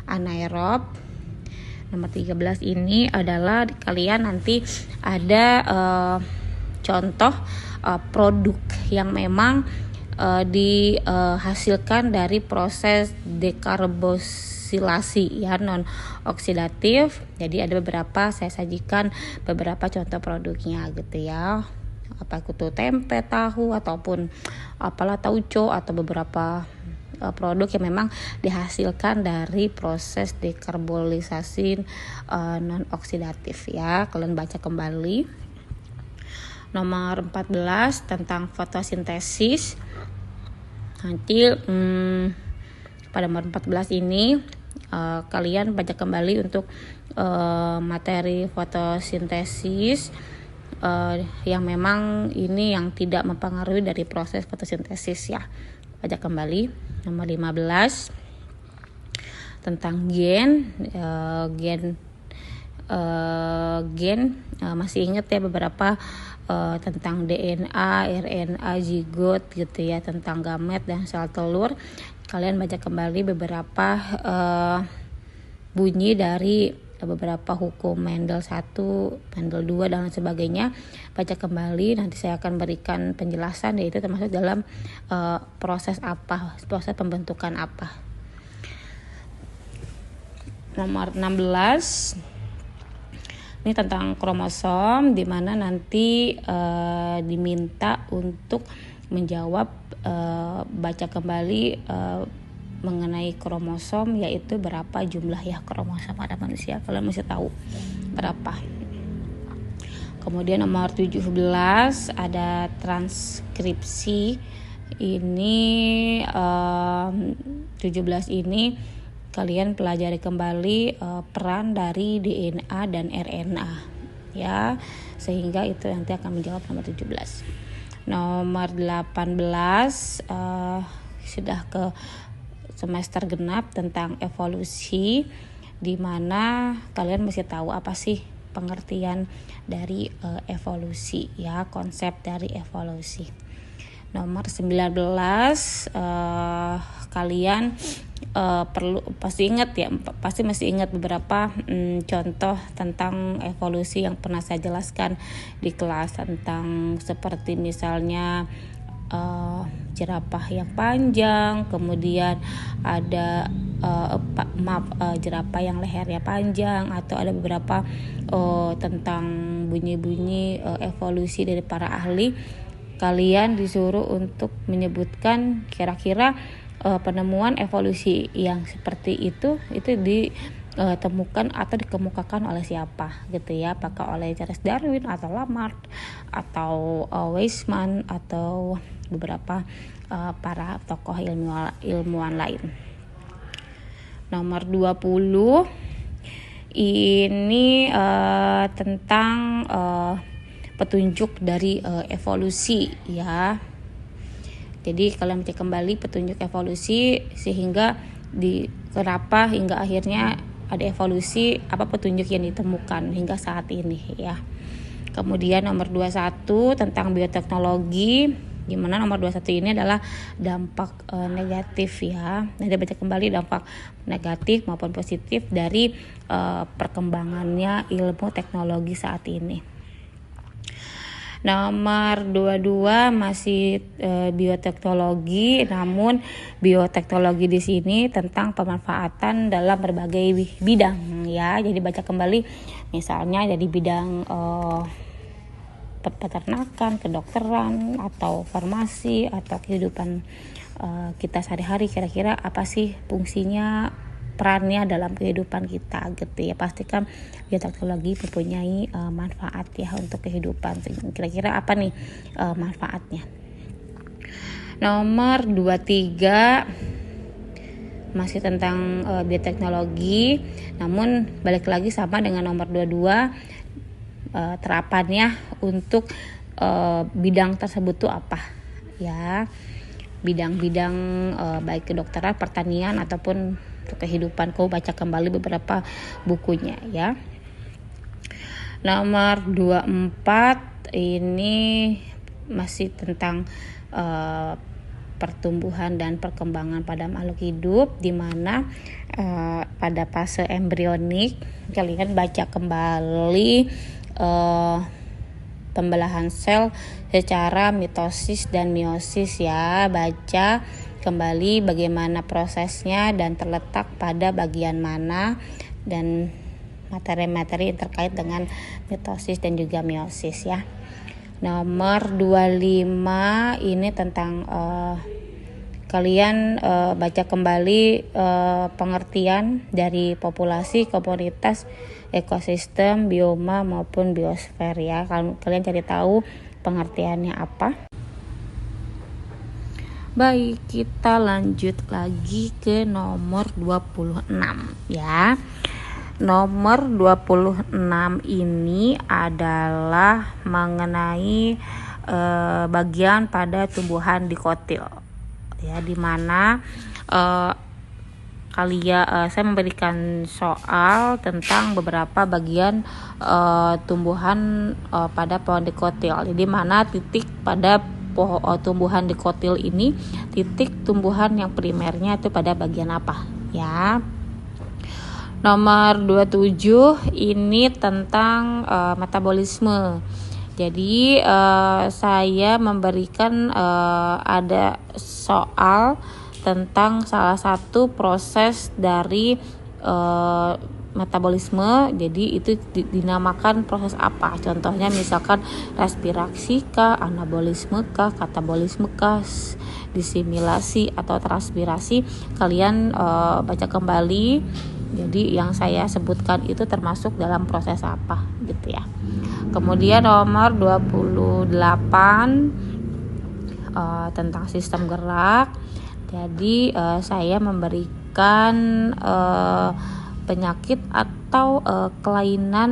anaerob. Nomor 13 ini adalah kalian nanti ada contoh produk yang memang dihasilkan dari proses dekarbosilasi ya, non oksidatif. Jadi ada beberapa, saya sajikan beberapa contoh produknya gitu ya, apa itu tempe, tahu, ataupun apalah tauco, atau beberapa produk yang memang dihasilkan dari proses dekarbolisasi non oksidatif ya. Kalian baca kembali. Nomor 14 tentang fotosintesis. Nanti pada nomor 14 ini kalian baca kembali untuk materi fotosintesis yang memang ini yang tidak mempengaruhi dari proses fotosintesis ya. Baca kembali. Nomor 15 tentang gen. Masih ingat ya beberapa tentang DNA, RNA, zigot gitu ya, tentang gamet dan sel telur. Kalian baca kembali beberapa bunyi dari beberapa hukum Mendel 1, Mendel 2 dan sebagainya. Baca kembali, nanti saya akan berikan penjelasan yaitu termasuk dalam proses apa, proses pembentukan apa. Nomor 16 ini tentang kromosom, di mana nanti diminta untuk menjawab, baca kembali mengenai kromosom, yaitu berapa jumlah ya kromosom pada manusia. Kalian mesti tahu berapa. Kemudian nomor 17 ada transkripsi. Ini 17 ini kalian pelajari kembali peran dari DNA dan RNA ya, sehingga itu nanti akan menjawab nomor 17. Nomor 18 sudah ke semester genap tentang evolusi, di mana kalian mesti tahu apa sih pengertian dari evolusi ya, konsep dari evolusi. Nomor 19 kalian perlu pasti ingat ya, pasti masih ingat beberapa contoh tentang evolusi yang pernah saya jelaskan di kelas, tentang seperti misalnya jerapah yang panjang, kemudian ada jerapah yang lehernya panjang, atau ada beberapa tentang bunyi-bunyi evolusi dari para ahli. Kalian disuruh untuk menyebutkan kira-kira penemuan evolusi yang seperti itu ditemukan atau dikemukakan oleh siapa gitu ya, apakah oleh Charles Darwin atau Lamarck atau Weismann atau beberapa para tokoh ilmuwan lain. Nomor 20 ini tentang petunjuk dari evolusi ya. Jadi kalian cek kembali petunjuk evolusi, sehingga kenapa hingga akhirnya ada evolusi, apa petunjuk yang ditemukan hingga saat ini ya. Kemudian nomor 21 tentang bioteknologi, gimana nomor 21 ini adalah dampak negatif ya. Nanti baca kembali dampak negatif maupun positif dari perkembangannya ilmu teknologi saat ini. Nomor 22 masih bioteknologi, namun bioteknologi di sini tentang pemanfaatan dalam berbagai bidang ya. Jadi baca kembali misalnya dari bidang peternakan, kedokteran, atau farmasi, atau kehidupan kita sehari-hari, kira-kira apa sih fungsinya, perannya dalam kehidupan kita gitu ya. Pastikan bioteknologi mempunyai manfaat ya untuk kehidupan. Kira-kira apa nih manfaatnya. Nomor 23 masih tentang bioteknologi, namun balik lagi sama dengan nomor 22, terapannya untuk bidang tersebut tuh apa ya. Bidang-bidang baik kedokteran, pertanian, ataupun kehidupan. Kau baca kembali beberapa bukunya ya. Nomor 24 ini masih tentang pertumbuhan dan perkembangan pada makhluk hidup, di mana pada fase embrionik kalian baca kembali pembelahan sel secara mitosis dan meiosis ya. Baca kembali bagaimana prosesnya dan terletak pada bagian mana, dan materi-materi terkait dengan mitosis dan juga meiosis ya. Nomor 25 ini tentang kalian baca kembali pengertian dari populasi, komunitas, ekosistem, bioma maupun biosfer ya. Kalian cari tahu pengertiannya apa. Baik, kita lanjut lagi ke nomor 26 ya. Nomor 26 ini adalah mengenai bagian pada tumbuhan dikotil ya, dimana saya memberikan soal tentang beberapa bagian tumbuhan pada pohon dikotil. Jadi mana titik pada tumbuhan dikotil ini, titik tumbuhan yang primernya itu pada bagian apa ya. Nomor 27 ini tentang metabolisme. Jadi saya memberikan ada soal tentang salah satu proses dari metabolisme. Jadi itu dinamakan proses apa? Contohnya misalkan respirasi kah, anabolisme kah, katabolisme kah, disimilasi atau transpirasi. Kalian baca kembali. Jadi yang saya sebutkan itu termasuk dalam proses apa gitu ya. Kemudian nomor 28 tentang sistem gerak. Jadi saya memberikan penyakit atau kelainan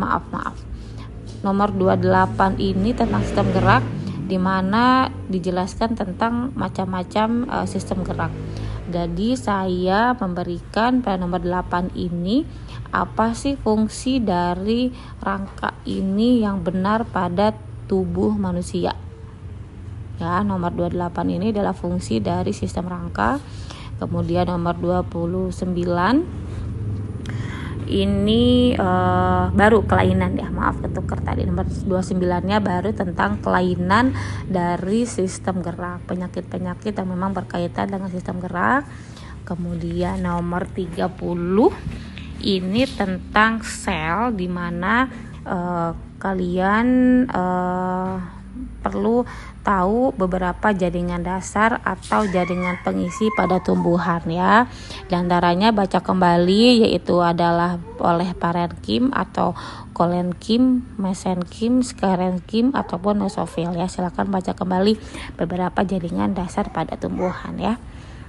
maaf. Nomor 28 ini tentang sistem gerak, di mana dijelaskan tentang macam-macam sistem gerak. Jadi saya memberikan pada nomor 8 ini apa sih fungsi dari rangka ini yang benar pada tubuh manusia. Ya, nomor 28 ini adalah fungsi dari sistem rangka. Kemudian nomor 29 ini baru kelainan ya, maaf ketukar tadi. Nomor 29-nya baru tentang kelainan dari sistem gerak, penyakit-penyakit yang memang berkaitan dengan sistem gerak. Kemudian nomor 30 ini tentang sel, di mana kalian perlu tahu beberapa jaringan dasar atau jaringan pengisi pada tumbuhan ya. Di antaranya baca kembali, yaitu adalah oleh parenkim atau kolenkim, mesenkim, sklerenkim ataupun nosofil ya. Silakan baca kembali beberapa jaringan dasar pada tumbuhan ya.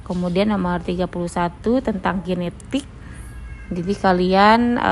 Kemudian nomor 31 tentang genetik. Jadi kalian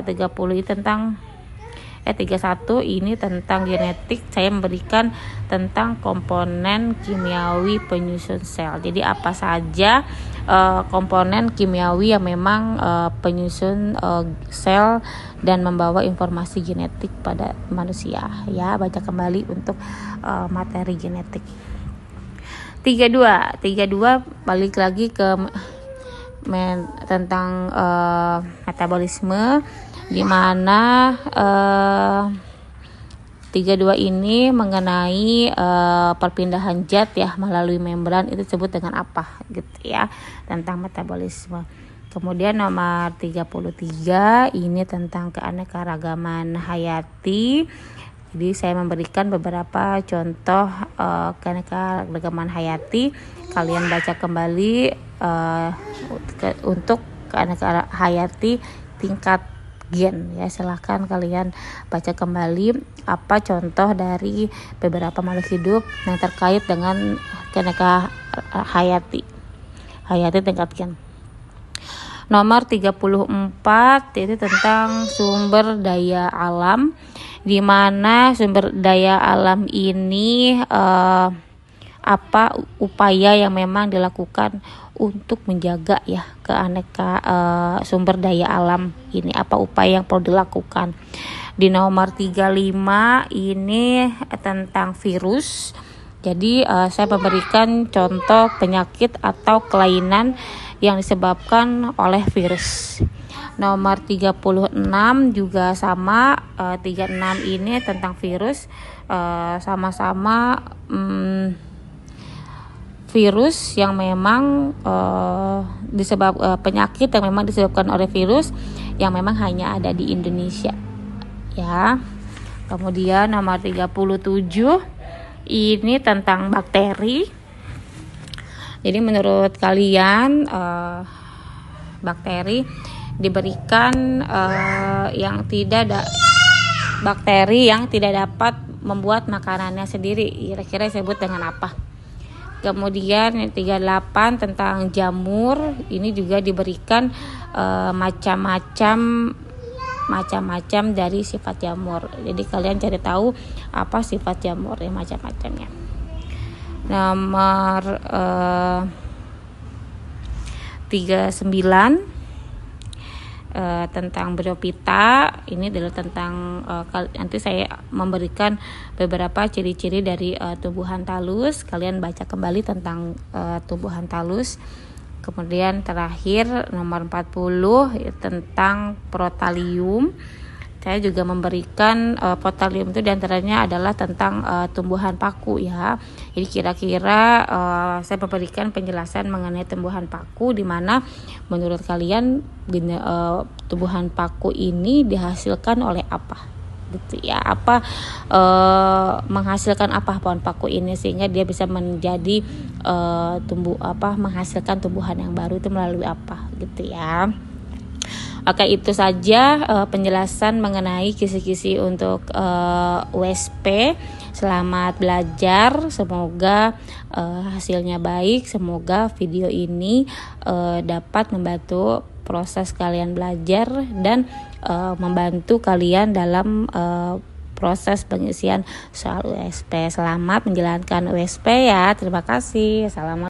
30 tentang 31 ini tentang genetik. Saya memberikan tentang komponen kimiawi penyusun sel. Jadi apa saja komponen kimiawi yang memang penyusun sel dan membawa informasi genetik pada manusia ya. Baca kembali untuk materi genetik. 32 balik lagi ke tentang metabolisme, di mana 32 ini mengenai perpindahan zat ya melalui membran, itu disebut dengan apa gitu ya, tentang metabolisme. Kemudian nomor 33 ini tentang keanekaragaman hayati. Jadi saya memberikan beberapa contoh keanekaragaman hayati. Kalian baca kembali untuk keanekaragaman hayati tingkat gen ya. Silahkan kalian baca kembali apa contoh dari beberapa makhluk hidup yang terkait dengan keanekaragaman hayati tingkat gen. Nomor 34 itu tentang sumber daya alam, di mana sumber daya alam ini apa upaya yang memang dilakukan untuk menjaga ya sumber daya alam ini, apa upaya yang perlu dilakukan. Di nomor 35 ini tentang virus. Jadi saya memberikan contoh penyakit atau kelainan yang disebabkan oleh virus. Nomor 36 juga sama, 36 ini tentang virus, sama-sama virus yang memang penyakit yang memang disebabkan oleh virus yang memang hanya ada di Indonesia ya. Kemudian nomor 37 ini tentang bakteri. Jadi menurut kalian bakteri diberikan bakteri yang tidak dapat membuat makanannya sendiri, kira-kira disebut dengan apa? Kemudian yang 38 tentang jamur, ini juga diberikan macam-macam dari sifat jamur. Jadi kalian cari tahu apa sifat jamur ya, macam-macamnya. Nomor 39 tentang Bryophyta. Ini adalah tentang nanti saya memberikan beberapa ciri-ciri dari tumbuhan talus. Kalian baca kembali tentang tumbuhan talus. Kemudian terakhir nomor 40 tentang Protalium. Saya juga memberikan Protalium itu diantaranya adalah tentang tumbuhan paku ya. Jadi kira-kira saya memberikan penjelasan mengenai tumbuhan paku, di mana menurut kalian tumbuhan paku ini dihasilkan oleh apa? Gitu ya, menghasilkan apa pohon paku ini sehingga dia bisa menjadi menghasilkan tumbuhan yang baru itu melalui apa gitu ya. Oke, itu saja penjelasan mengenai kisi-kisi untuk USP. Selamat belajar, semoga hasilnya baik, semoga video ini dapat membantu proses kalian belajar dan membantu kalian dalam proses pengisian soal USP. Selamat menjalankan USP ya. Terima kasih. Assalamualaikum.